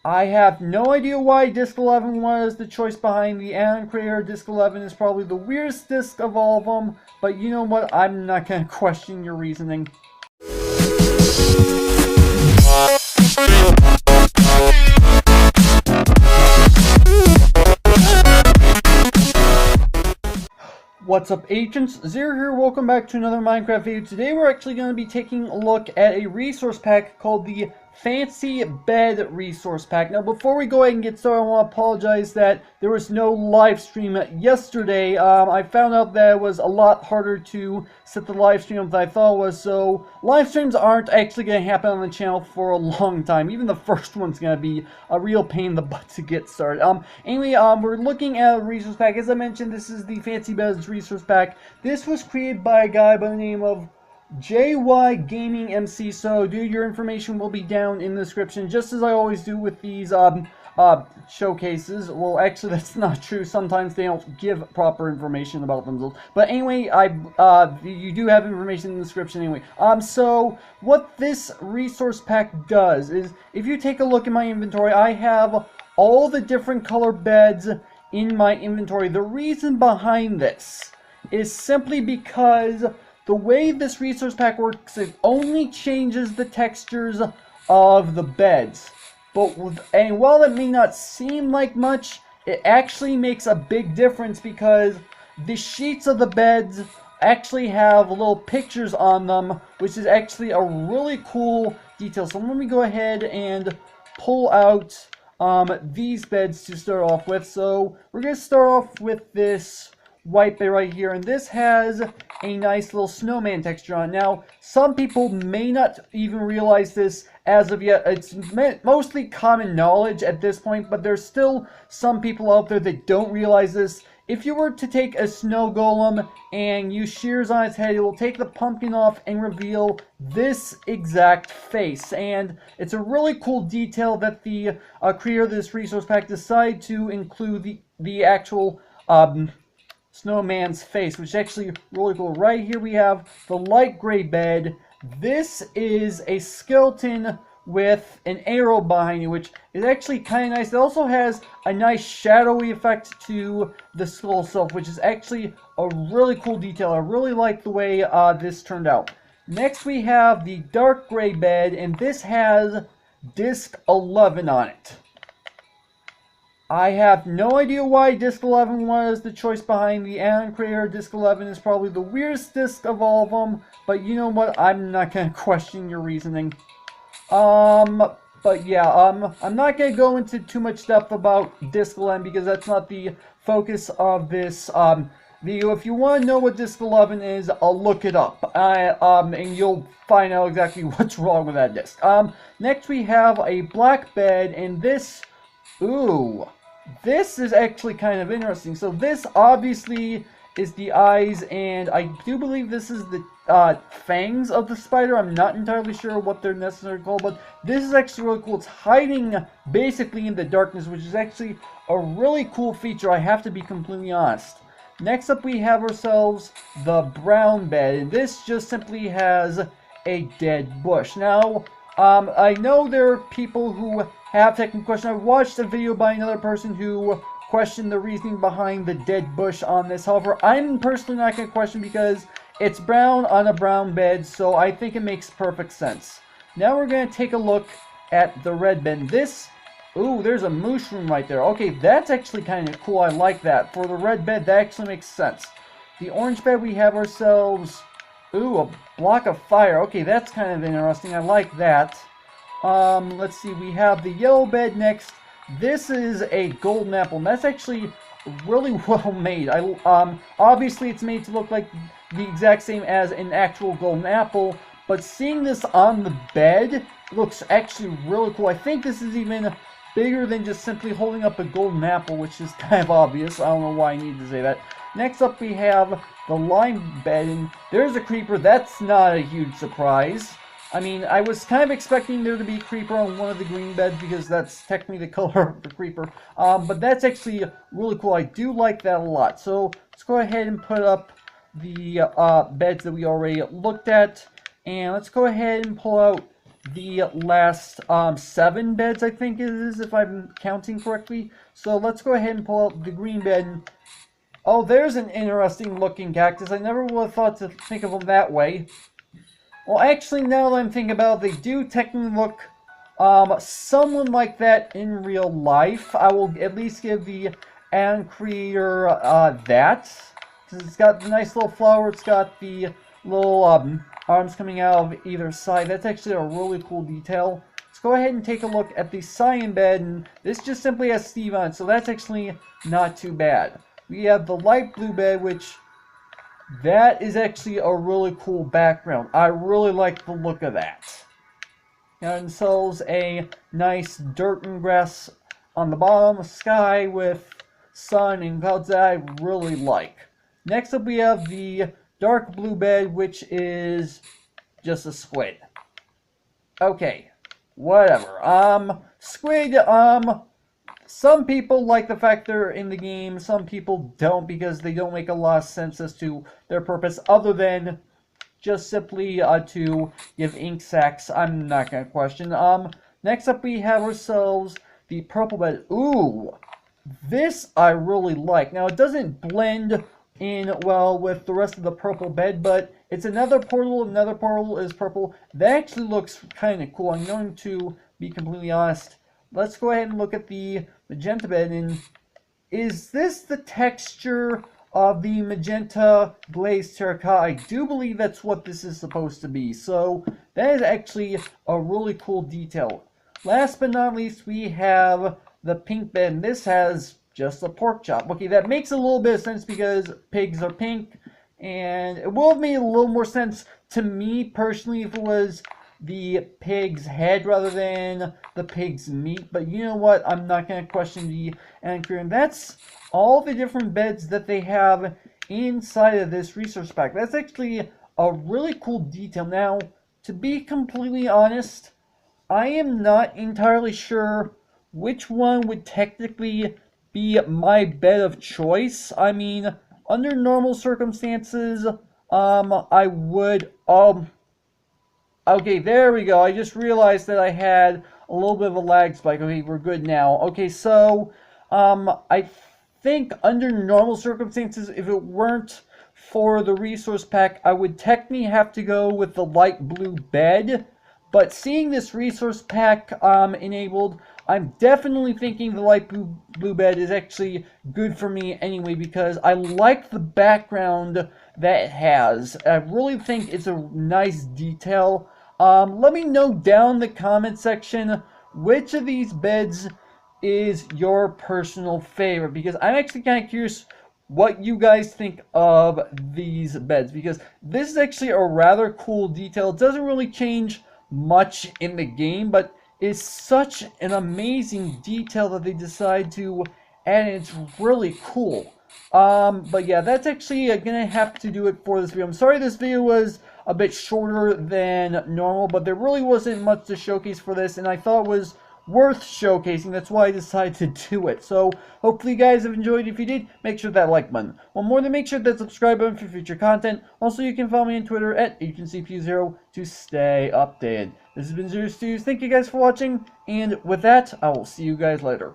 I have no idea why Disc 11 was the choice behind the add-on creator. Disc 11 is probably the weirdest disc of all of them, but you know what? I'm not going to question your reasoning. What's up, agents? Zero here, welcome back to another Minecraft video. Today we're actually going to be taking a look at a resource pack called the Fancy Bed Resource Pack. Now, before we go ahead and get started, I want to apologize that there was no live stream yesterday. I found out that it was a lot harder to set the live stream up than I thought it was, so live streams aren't actually going to happen on the channel for a long time. Even the first one's going to be a real pain in the butt to get started. Anyway, we're looking at a resource pack. As I mentioned, this is the Fancy Beds Resource Pack. This was created by a guy by the name of JY Gaming MC, so dude, your information will be down in the description, just as I always do with these showcases. Well, actually, that's not true. Sometimes they don't give proper information about themselves. But anyway, you do have information in the description anyway. So what this resource pack does is, if you take a look at my inventory, I have all the different color beds in my inventory. The reason behind this is simply because the way this resource pack works, it only changes the textures of the beds. And while it may not seem like much, it actually makes a big difference because the sheets of the beds actually have little pictures on them, which is actually a really cool detail. So let me go ahead and pull out these beds to start off with. So we're going to start off with this white bed right here, and this has a nice little snowman texture on it. Now, some people may not even realize this as of yet. It's mostly common knowledge at this point, but there's still some people out there that don't realize this. If you were to take a snow golem and use shears on its head, it will take the pumpkin off and reveal this exact face. And it's a really cool detail that the creator of this resource pack decided to include the actual snowman's face, which is actually really cool. Right here we have the light gray bed. This is a skeleton with an arrow behind it, which is actually kind of nice. It also has a nice shadowy effect to the skull itself, which is actually a really cool detail. I really like the way this turned out. Next we have the dark gray bed, and this has disc 11 on it. I have no idea why Disc 11 was the choice behind the add-on creator. Disc 11 is probably the weirdest disc of all of them, but you know what? I'm not going to question your reasoning. But yeah, I'm not going to go into too much depth about Disc 11 because that's not the focus of this video. If you want to know what Disc 11 is, I'll look it up, and you'll find out exactly what's wrong with that disc. Next we have a black bed, and this, ooh, this is actually kind of interesting. So this obviously is the eyes, and I do believe this is the fangs of the spider. I'm not entirely sure what they're necessarily called, but this is actually really cool. It's hiding basically in the darkness, which is actually a really cool feature, I have to be completely honest. Next up we have ourselves the brown bed, and this just simply has a dead bush. Now, I know there are people who have technical questions. I watched a video by another person who questioned the reasoning behind the dead bush on this. However, I'm personally not going to question because it's brown on a brown bed, so I think it makes perfect sense. Now we're going to take a look at the red bed. This, ooh, there's a mushroom right there. Okay, that's actually kind of cool. I like that. For the red bed, that actually makes sense. The orange bed, we have ourselves, ooh, a block of fire. Okay, that's kind of interesting. I like that. Let's see, we have the yellow bed next. This is a golden apple, and that's actually really well made. Obviously it's made to look like the exact same as an actual golden apple, but seeing this on the bed looks actually really cool. I think this is even bigger than just simply holding up a golden apple, which is kind of obvious. I don't know why I need to say that. Next up we have the lime bed, and there's a creeper. That's not a huge surprise. I mean, I was kind of expecting there to be a creeper on one of the green beds because that's technically the color of the creeper. But that's actually really cool. I do like that a lot. So let's go ahead and put up the beds that we already looked at. And let's go ahead and pull out the last 7 beds, I think it is, if I'm counting correctly. So let's go ahead and pull out the green bed. Oh, there's an interesting looking cactus. I never would have thought to think of them that way. Well, actually, now that I'm thinking about it, they do technically look someone like that in real life. I will at least give the add-on creator that. Because it's got the nice little flower, it's got the little arms coming out of either side. That's actually a really cool detail. Let's go ahead and take a look at the cyan bed, and this just simply has Steve on it, so that's actually not too bad. We have the light blue bed, which that is actually a really cool background. I really like the look of that. And so a nice dirt and grass on the bottom, sky with sun and clouds that I really like. Next up we have the dark blue bed, which is just a squid. Okay, whatever. Squid, some people like the fact they're in the game, some people don't because they don't make a lot of sense as to their purpose other than just simply to give ink sacs. I'm not going to question. Next up we have ourselves the purple bed. Ooh, this I really like. Now it doesn't blend in well with the rest of the purple bed, but it's another portal is purple. That actually looks kind of cool. I'm going to be completely honest. Let's go ahead and look at the magenta bed, and is this the texture of the magenta glazed terracotta? I do believe that's what this is supposed to be, so that is actually a really cool detail. Last but not least, we have the pink bed, and this has just a pork chop. Okay, that makes a little bit of sense because pigs are pink, and it would have made a little more sense to me personally if it was the pig's head rather than the pig's meat, but you know what, I'm not going to question the anchor, and that's all the different beds that they have inside of this resource pack. That's actually a really cool detail. Now, to be completely honest, I am not entirely sure which one would technically be my bed of choice. I mean, under normal circumstances, I would, okay, there we go. I just realized that I had a little bit of a lag spike. Okay, we're good now. Okay, so, I think under normal circumstances, if it weren't for the resource pack, I would technically have to go with the light blue bed. But seeing this resource pack enabled, I'm definitely thinking the light blue bed is actually good for me anyway because I like the background that it has. I really think it's a nice detail. Let me know down in the comment section which of these beds is your personal favorite, because I'm actually kind of curious what you guys think of these beds, because this is actually a rather cool detail. It doesn't really change much in the game, but it's such an amazing detail that they decide to add, and it's really cool. But yeah, that's actually gonna have to do it for this video. I'm sorry this video was a bit shorter than normal, but there really wasn't much to showcase for this, and I thought it was worth showcasing. That's why I decided to do it. So hopefully you guys have enjoyed. If you did, make sure that like button. One more, than make sure that subscribe button for future content. Also, you can follow me on Twitter at AgentCP0 to stay updated. This has been Zero Studios. Thank you guys for watching, and with that, I will see you guys later.